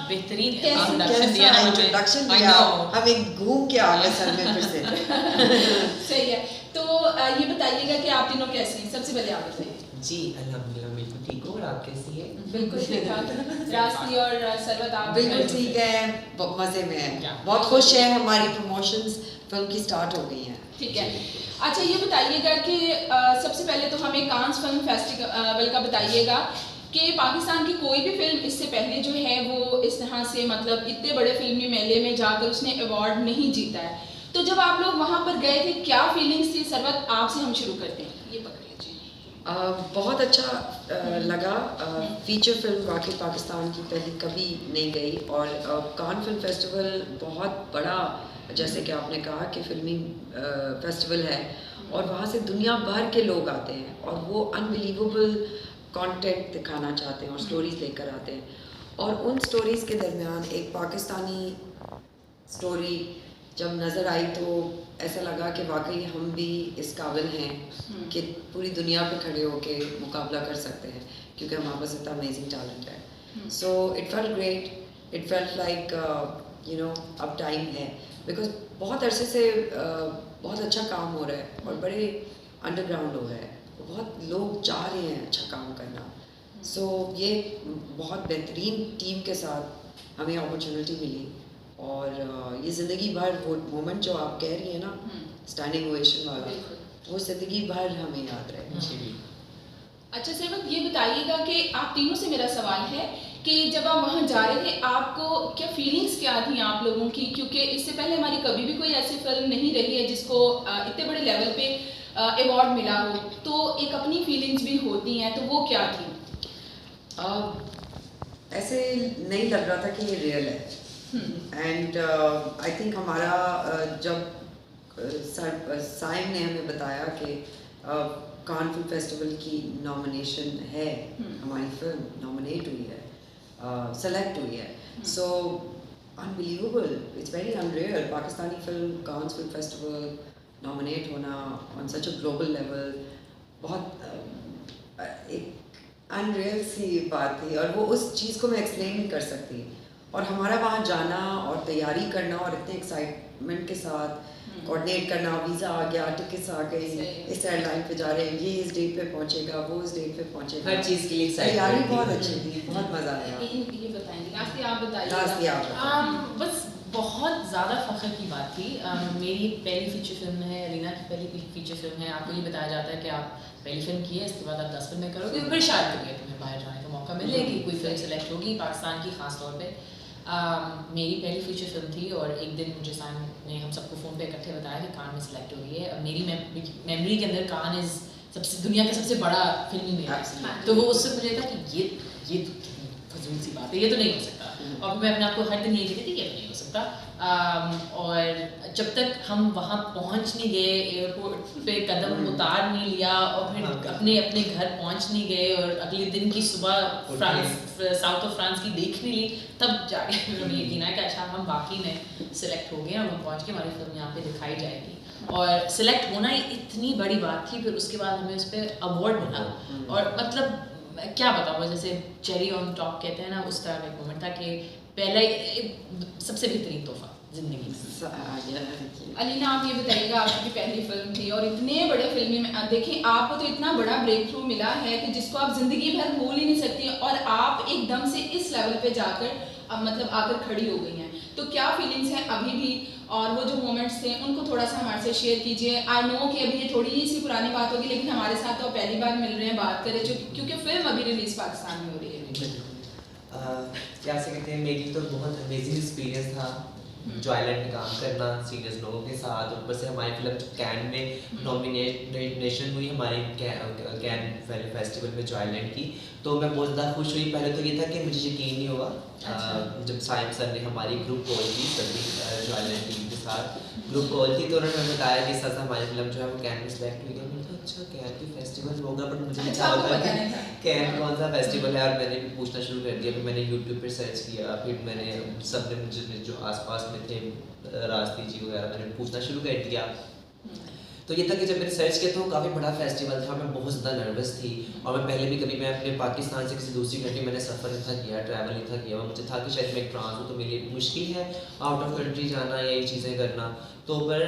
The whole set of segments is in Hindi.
बेहतरीन इंट्रोडक्शन दिया, हमें घूम के आ गए सर में फिर से। सही है। तो ये बताइएगा कि आप तीनों कैसे हैं, सबसे पहले आप बताइए। जी अल्हम्दुलिल्लाह बिल्कुल ठीक हूँ, और आप कैसी हैं? बिल्कुल ठीक ठाक। रास्ती और सरवत आप बिल्कुल ठीक है, मज़े में है, बहुत खुश है। हमारी प्रमोशंस फिल्म की स्टार्ट हो गई हैं। ठीक है। अच्छा ये बताइएगा कि सबसे पहले तो हमें कांस फिल्म फेस्टिवल का बताइएगा कि पाकिस्तान की कोई भी फिल्म इससे पहले जो है वो इस तरह से मतलब इतने बड़े फिल्मी मेले में जाकर उसने अवार्ड नहीं जीता है। तो जब आप लोग वहाँ पर गए थे क्या फीलिंग्स थी? सरवत आपसे हम शुरू करते हैं, ये पकड़िए जी। बहुत अच्छा लगा। फीचर फिल्म वाकई पाकिस्तान की पहली कभी नहीं गई, और कान फिल्म फेस्टिवल बहुत बड़ा, जैसे कि आपने कहा कि फिल्मी फेस्टिवल है, और वहाँ से दुनिया भर के लोग आते हैं और वो अनबिलीवेबल कंटेंट दिखाना चाहते हैं और स्टोरीज लेकर आते हैं। और उन स्टोरीज़ के दरमियान एक पाकिस्तानी स्टोरी जब नज़र आई तो ऐसा लगा कि वाकई हम भी इस काबिल हैं कि पूरी दुनिया पे खड़े होके मुकाबला कर सकते हैं, क्योंकि हमारे पास इतना अमेजिंग टैलेंट है। So it felt great, it felt like अब टाइम है, बिकॉज बहुत अरसे से बहुत अच्छा काम हो रहा है और बड़े अंडरग्राउंड हो रहा है, बहुत लोग चाह रहे हैं अच्छा काम करना। सो ये बहुत बेहतरीन टीम के साथ हमें अपॉर्चुनिटी मिली, और ये ज़िंदगी भर वो मोमेंट जो आप कह रही हैं ना, स्टैंडिंग ओवेशन वाला, वो ज़िंदगी भर हमें याद रहे। अच्छा सरवत ये बताइएगा कि आप तीनों से मेरा सवाल है कि जब आप वहाँ जा रहे थे आपको क्या फीलिंग्स क्या थी आप लोगों की, क्योंकि इससे पहले हमारी कभी भी कोई ऐसी फिल्म नहीं रही है जिसको इतने बड़े लेवल पे अवार्ड मिला हो, तो एक अपनी फीलिंग्स भी होती हैं, तो वो क्या थी? ऐसे नहीं लग रहा था कि ये रियल है, एंड आई थिंक हमारा जब साइम ने हमें बताया कि कान फिल्म फेस्टिवल की नॉमिनेशन है, हमारी फिल्म नॉमिनेट हुई है, सेलेक्ट हुई है, so unbelievable, it's very unreal. Pakistani film Cannes film festival nominate होना on such a global level, बहुत एक अनरियल सी बात थी, और वो उस चीज़ को मैं एक्सप्लेन नहीं कर सकती। और हमारा वहाँ जाना और तैयारी करना और इतने एक्साइटमेंट के साथ कोऑर्डिनेट करना, वीज़ा आ गया, टिकट्स आ गई, इस एयरलाइन पे जा रहे हैं, ये इस डेट पे पहुँचेगा, वो इस डेट पे पहुँचेगा, हर चीज़ के लिए तैयारी बहुत अच्छी थी, बहुत मज़ा आया। ये बताएंगे रास्ते आप बताइए। रास्ते आप बस बहुत ज़्यादा फ़ख्र की बात थी। मेरी पहली फीचर फिल्म है, रीना की पहली फीचर फिल्म है। आपको ये बताया जाता है कि आप पहली फिल्म की है, इसके बाद आप 10 फिल्में करोगे, फिर शायद कभी तुम्हें बाहर जाने का मौका मिले कि कोई फिल्म सेलेक्ट होगी पाकिस्तान की ख़ास तौर पे। मेरी पहली फीचर फिल्म थी, और एक दिन मुझे साइम ने हम सबको फ़ोन पे इकट्ठे बताया कि कान में सेलेक्ट हो गई है। मेरी मेमोरी के अंदर कान इज़ दुनिया का सबसे बड़ा फिल्मी मेला, तो वो उससे मुझे था कि ये फजूल सी बात है, ये तो नहीं हो सकता। और मैं अपने आप को हर दिन ये कहती थी कि ये नहीं हो सकता। और जब तक हम वहाँ पहुँच नहीं गए, एयरपोर्ट पे कदम उतार नहीं लिया, और फिर अपने अपने घर पहुँच नहीं गए, और अगले दिन की सुबह साउथ ऑफ फ्रांस की देख नहीं ली, तब जाके हमें यकीन आया कि अच्छा हम वाकई में सिलेक्ट हो गए, और हम पहुँच के हमारी फिल्म यहाँ पे दिखाई जाएगी। और सिलेक्ट होना ही इतनी बड़ी बात थी। फिर उसके बाद हमें उस पर अवार्ड मिला, और मतलब क्या बताऊँ, जैसे चेरी ऑन टॉप कहते हैं ना, उस तरह का एक मोमेंट था कि पहले सबसे बेहतरीन तोहफा जिंदगी में। अलीना आप ये बताइएगा, आपकी पहली फिल्म थी और इतने बड़े फिल्मी में देखिए आपको तो इतना बड़ा ब्रेक थ्रू मिला है कि जिसको आप जिंदगी भर भूल ही नहीं सकती, और आप एकदम से इस लेवल पे जाकर मतलब आकर खड़ी हो गई हैं, तो क्या फीलिंग्स हैं अभी भी, और वो जो मोमेंट्स थे उनको थोड़ा सा हमारे से शेयर कीजिए। आई नो कि अभी ये थोड़ी सी पुरानी बात होगी, लेकिन हमारे साथ तो पहली बार मिल रहे हैं, बात करें क्योंकि फिल्म अभी रिलीज पाकिस्तान में हो रही है। क्या से कहते हैं, मेरी तो बहुत अमेजिंग एक्सपीरियंस था जो आइलैंड में काम करना सीनियर्स लोगों के साथ। ऊपर से हमारी फिल्म कैन में नॉमिनेशन हुई, हमारी कैन फेस्टिवल में जो आइलैंड की, तो मैं बहुत ज़्यादा खुश हुई। पहले तो ये था कि मुझे यकीन नहीं होगा, जब साइम सर ने हमारी ग्रुप कॉल की, सभी जो आइलैंड टीम के साथ ग्रुप कॉल थी, तो उन्होंने हमें बताया कि सर हमारी फिल्म जो है वो कैन में सेलेक्ट हुई है। मैंने कहा अच्छा कैन की फेस्टिवल होगा, बट मुझे नहीं पता था कैन कौन सा फेस्टिवल है। और मैंने भी पूछना शुरू कर दिया, फिर मैंने यूट्यूब पर सर्च किया, फिर मैंने सब ने मुझे जो आसपास में थे रास्ती जी वगैरह, मैंने पूछना शुरू कर दिया। तो ये था कि जब मैंने सर्च किया तो काफ़ी बड़ा फेस्टिवल था, मैं बहुत ज़्यादा नर्वस थी और मैं पहले भी कभी मैं अपने पाकिस्तान से किसी दूसरी कंट्री मैंने सफ़र नहीं था किया, ट्रैवल नहीं था किया, मुझे था कि शायद मैं एक ट्रांस हूँ तो मेरे लिए मुश्किल है आउट ऑफ कंट्री जाना या ये चीज़ें करना। तो पर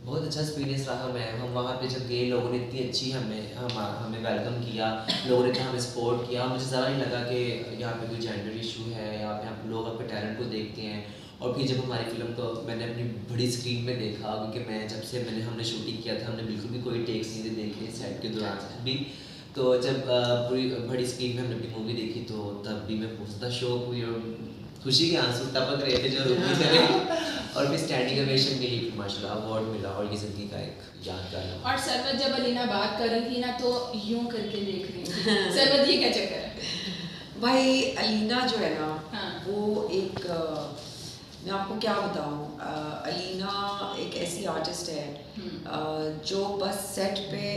बहुत अच्छा एक्सपीरियंस रहा। हम वहाँ पे जब गए लोगों ने इतनी अच्छी हमें वेलकम किया, लोगों ने इतना हमें सपोर्ट किया, मुझे ज़रा नहीं लगा कि यहाँ पे कोई जेंडर इशू है, यहाँ पे लोग अपने टैलेंट को देखते हैं। और फिर जब हमारी फिल्म को मैंने अपनी बड़ी स्क्रीन में देखा, क्योंकि मैं जब से हमने शूटिंग किया था हमने बिल्कुल भी कोई टेक्स नहीं देखे सेट के दौरान भी, तो जब पूरी बड़ी स्क्रीन में हमने अपनी मूवी देखी तो तब भी मैं बहुत ज़्यादा शौक हुई और खुशी के आंसू टपक रहे थे जो रुक नहीं चले। और फिर स्टैंडिंग ओवेशन मिली, माशाल्लाह अवार्ड मिला और ये ज़िंदगी का एक यादगार लम्हा। और सरवत जब अलीना बात कर रही थी ना तो यूं करके देख रही थी। सरवत ये क्या चक्कर है? भाई अलीना जो है ना, हाँ। वो एक मैं आपको क्या बताऊं, अलीना एक ऐसी आर्टिस्ट है जो बस सेट पे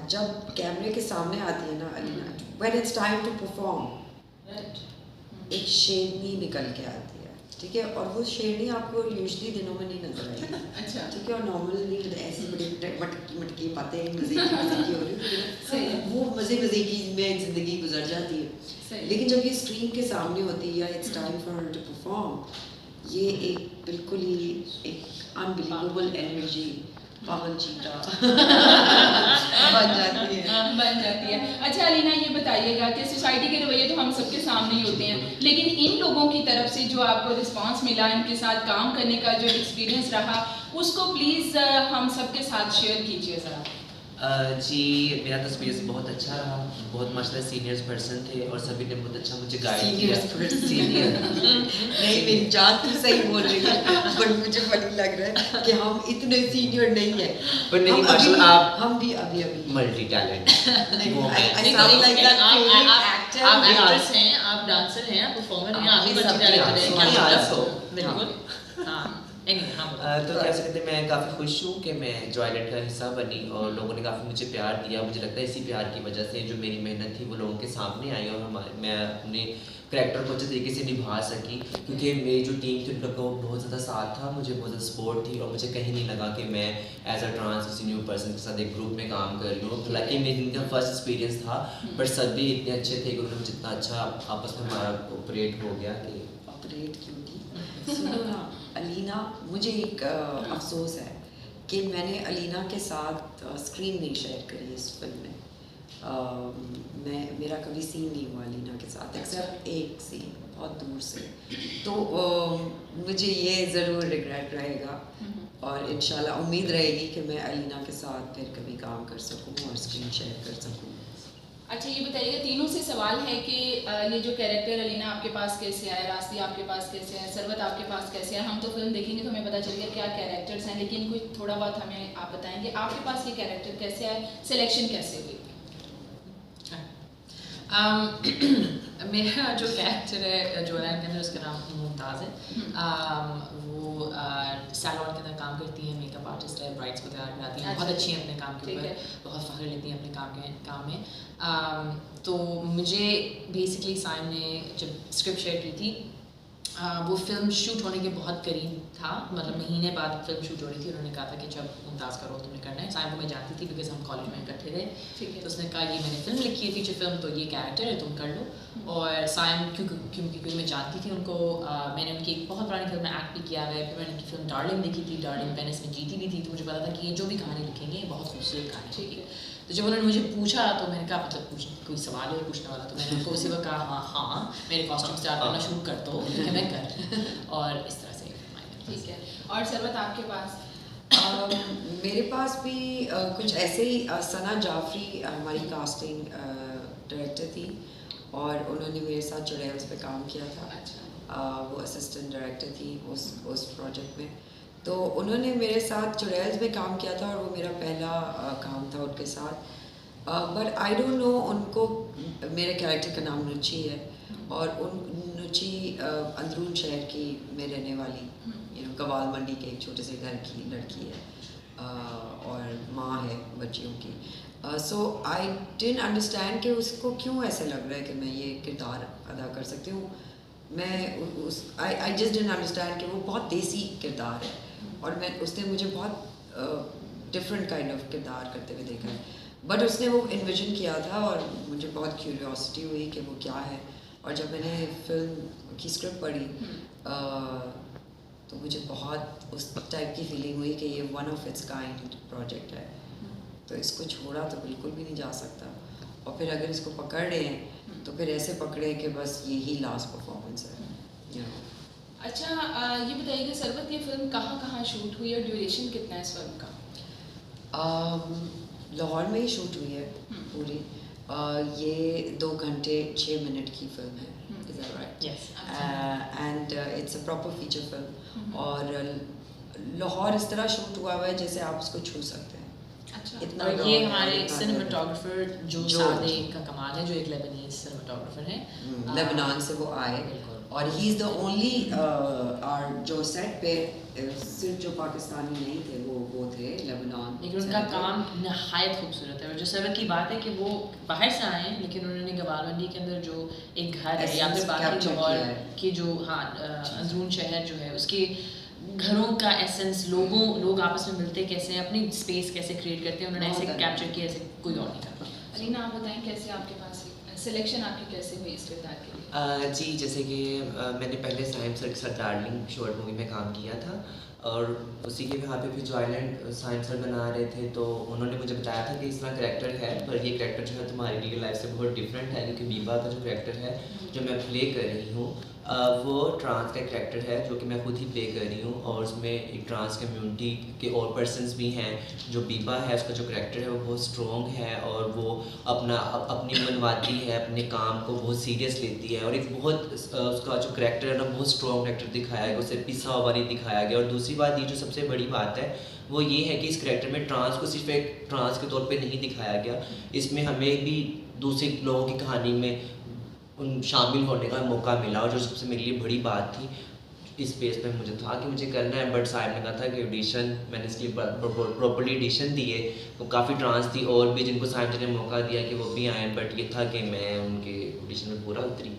जब कैमरे के सामने आती है ना Alina, when it's time to perform, एक शेरनी निकल के आती है, ठीक है। और वो शेरनी आपको यूजुअली दिनों में नहीं नजर आएगी, अच्छा, ठीक है। और नॉर्मली ऐसी बड़ी मटकी बातें मज़े की हो रही है, वो मज़े की में ज़िंदगी गुजर जाती है। लेकिन जब ये स्क्रीन के सामने होती है या it's time for her to perform, ये एक बिल्कुल ही एक अनबिलीवेबल एनर्जी, पागल चीता बन जाती है। अच्छा अलीना ये बताइएगा कि सोसाइटी के रवैये तो हम सबके सामने ही होते हैं, लेकिन इन लोगों की तरफ से जो आपको रिस्पांस मिला, इनके साथ काम करने का जो एक्सपीरियंस रहा, उसको प्लीज़ हम सबके साथ शेयर कीजिए ज़रा। जी मेरा तो एक्सपीरियंस बहुत अच्छा रहा, बहुत माशाल्लाह सीनियर्स पर्सन थे और सभी ने बहुत अच्छा मुझे गाइड किया। सीनियर नहीं, मेरी जान तो सही बोल रही है, बट मुझे फनी लग रहा है कि हम इतने सीनियर नहीं है। पर नहीं माशाल्लाह हम भी अभी मल्टी टैलेंट आप एक्ट्रेस हैं, आप डांसर हैं, आप परफॉर्मर हैं, आप भी बिल्कुल। हाँ तो क्या सकते हैं, मैं काफ़ी खुश हूँ कि मैं जॉयलैंड का हिस्सा बनी और लोगों ने काफ़ी मुझे प्यार दिया। मुझे लगता है इसी प्यार की वजह से जो मेरी मेहनत थी वो लोगों के सामने आई और मैं अपने करैक्टर को अच्छे तरीके से निभा सकी, क्योंकि मेरी जो टीम थी उनका बहुत ज़्यादा साथ था, मुझे बहुत ज़्यादा सपोर्ट थी और मुझे कहीं नहीं लगा कि मैं एज अ ट्रांस किसी न्यू पर्सन के साथ एक ग्रुप में काम कर रही हूँ। हालांकि मेरी इनका फर्स्ट एक्सपीरियंस था, बट सभी इतने अच्छे थे कि उन्होंने मुझे इतना अच्छा आपस में हमारा ऑपरेट हो गया कि ऑपरेट क्यों की अलीना, मुझे एक अफसोस है कि मैंने अलीना के साथ स्क्रीन नहीं शेयर करी इस फिल्म में। मेरा कभी सीन नहीं हुआ अलीना के साथ, एक्सेप्ट एक सीन बहुत दूर से। तो मुझे ये ज़रूर रिग्रेट रहेगा और इंशाल्लाह उम्मीद रहेगी कि मैं अलीना के साथ फिर कभी काम कर सकूँ और स्क्रीन शेयर कर सकूँ। अच्छा ये बताइएगा, तीनों से सवाल है कि ये जो कैरेक्टर अलीना आपके पास कैसे आया, रास्ती आपके पास कैसे है, सरवत आपके पास कैसे है? हम तो फिल्म देखेंगे तो हमें पता चलेगा क्या कैरेक्टर्स हैं, लेकिन कुछ थोड़ा बहुत हमें आप बताएंगे आपके पास ये कैरेक्टर कैसे आए, सिलेक्शन कैसे हुई? मेरा जो कैरेक्टर है जॉयलैंड के अंदर, उसका नाम मुमताज़ है। वो सैलून के अंदर काम करती है, मेकअप आर्टिस्ट है, ब्राइड्स को तैयार कराती है, बहुत अच्छी है अपने काम के ऊपर, बहुत फ़ख्र लेती है अपने काम में। तो मुझे बेसिकली साइम ने जब स्क्रिप्ट शेयर की थी, वो फिल्म शूट होने के बहुत करीब था, मतलब महीने बाद फिल्म शूट हो रही थी। उन्होंने कहा था कि जब मुमताज़ का रोल तुमने करना है, साइम को मैं जानती थी बिकॉज हम कॉलेज में इकट्ठे थे, तो उसने कहा ये मैंने फिल्म लिखी है फीचर फिल्म, तो ये कैरेक्टर है तुम कर लो। और साइम क्योंकि मैं जानती थी उनको, मैंने उनकी एक बहुत पुरानी फिल्म में एक्ट भी किया है, फिर मैंने उनकी फिल्म डार्लिंग देखी थी, डार्लिंग पेनिस में जीती भी थी, तो मुझे पता था कि ये जो भी कहानी लिखेंगे बहुत खूबसूरत कहानी होगी। तो जब उन्होंने मुझे पूछा तो मैंने कहा मतलब कोई सवाल है पूछने वाला, तो मैंने उनको उसी वक्त कहा हाँ मेरे कॉस्ट्यूम स्टार्ट करना शुरू कर दो, कि मैं कर और इस तरह से। ठीक है, और सरवत आपके पास? मेरे पास भी कुछ ऐसे ही सना जाफरी हमारी कास्टिंग डायरेक्टर थी और उन्होंने मेरे साथ चुड़ैल्स पे काम किया था। अच्छा। वो असिस्टेंट डायरेक्टर थी उस प्रोजेक्ट में, तो उन्होंने मेरे साथ चुड़ैल्स में काम किया था और वो मेरा पहला काम था उनके साथ। बट आई डोंट नो, उनको मेरे कैरेक्टर का नाम नुची है और नुची अंदरून शहर की में रहने वाली कवाल मंडी के एक छोटे से घर की लड़की है और माँ है बच्चियों की। सो आई डिडंट अंडरस्टैंड कि उसको क्यों ऐसा लग रहा है कि मैं ये किरदार अदा कर सकती हूँ। आई जस्ट डिडंट अंडरस्टैंड कि वो बहुत देसी किरदार है और उसने मुझे बहुत डिफरेंट काइंड ऑफ किरदार करते हुए देखा है, बट उसने वो इन्विजन किया था और मुझे बहुत क्यूरियोसिटी हुई कि वो क्या है। और जब मैंने फिल्म की स्क्रिप्ट पढ़ी तो मुझे बहुत उस टाइप की फीलिंग हुई कि ये one of its kind project है, तो इसको छोड़ा तो बिल्कुल भी नहीं जा सकता। और फिर अगर इसको पकड़ रहे हैं तो फिर ऐसे पकड़े कि बस यही लास्ट परफॉर्मेंस है, you know। अच्छा, ये बताइए कि सरवत, ये फिल्म कहाँ शूट हुई और ड्यूरेशन कितना है इस फिल्म का? लाहौर में ही शूट हुई है पूरी। ये 2 घंटे 6 मिनट की फिल्म है, is that right? Yes. And it's a proper feature film. और लाहौर इस तरह शूट हुआ है जैसे आप उसको छू सकते हैं, अच्छा, इतना और raw ये है, हमारे इतना सिनेमाटोग्राफर जो जो- सादे का कमाल है, जो एक लेबनीज सिनेमाटोग्राफर हैं। लेबनान से वो आए बिल्कुल। और ही इज़ द ओनली जो सेट पे सिर्फ जो पाकिस्तानी नहीं थे वो थे लेबनान। लेकिन उनका काम नहायत खूबसूरत है। और जो सरवत की बात है कि वो बाहर से आए हैं, लेकिन उन्होंने गवारमंडी के अंदर जो एक घर है या फिर Essence बाकी capture लाहौर किया है। की जो अंदरून शहर जो है उसके घरों का एसेंस, लोग आपस में मिलते कैसे हैं, अपनी स्पेस कैसे क्रिएट करते हैं, उन्होंने ऐसे बहुत कैप्चर किया ऐसे कोई और नहीं कर पाता। अलीना, आप बताएं कैसे आपके पास सिलेक्शन आपकी कैसे हुई इस किरदार के लिए? जी, जैसे कि मैंने पहले साइम सर के साथ डार्लिंग शॉर्ट मूवी में काम किया था और उसी के वहाँ पे फिर जो आइलैंड साइम सर बना रहे थे, तो उन्होंने मुझे बताया था कि इस तरह करेक्टर है, पर ये करेक्टर जो है तुम्हारी रियल लाइफ से बहुत डिफरेंट है, क्योंकि बीबा का जो करेक्टर है जो मैं प्ले कर रही हूँ वो ट्रांस का करेक्टर है जो कि मैं खुद ही प्ले कर रही हूँ। और उसमें एक ट्रांस कम्युनिटी के और पर्सन्स भी हैं। जो बीबा है उसका जो करेक्टर है वो बहुत स्ट्रॉन्ग है और वो अपनी मनवाती है, अपने काम को बहुत सीरियस लेती है और एक बहुत उसका जो करेक्टर है ना बहुत स्ट्रॉन्ग करेक्टर दिखाया गया, उसे पिसा हुआ नहीं दिखाया गया। और दूसरी बात, ये जो सबसे बड़ी बात है वो ये है कि इस करेक्टर में ट्रांस को सिर्फ एक ट्रांस के तौर पे नहीं दिखाया गया, इसमें हमें भी दूसरे लोगों की कहानी में उन शामिल होने का मौका मिला। और जो सबसे मेरे लिए बड़ी बात थी, इस बेस पे मुझे था कि मुझे करना है, बट साहब ने कहा था कि ऑडिशन, मैंने इसके लिए प्रॉपर्ली ऑडिशन दिए, तो काफ़ी ट्रांस थी और भी जिनको साहब ने मौका दिया कि वो भी आए, बट ये था कि मैं उनके ऑडिशन में पूरा उतरी।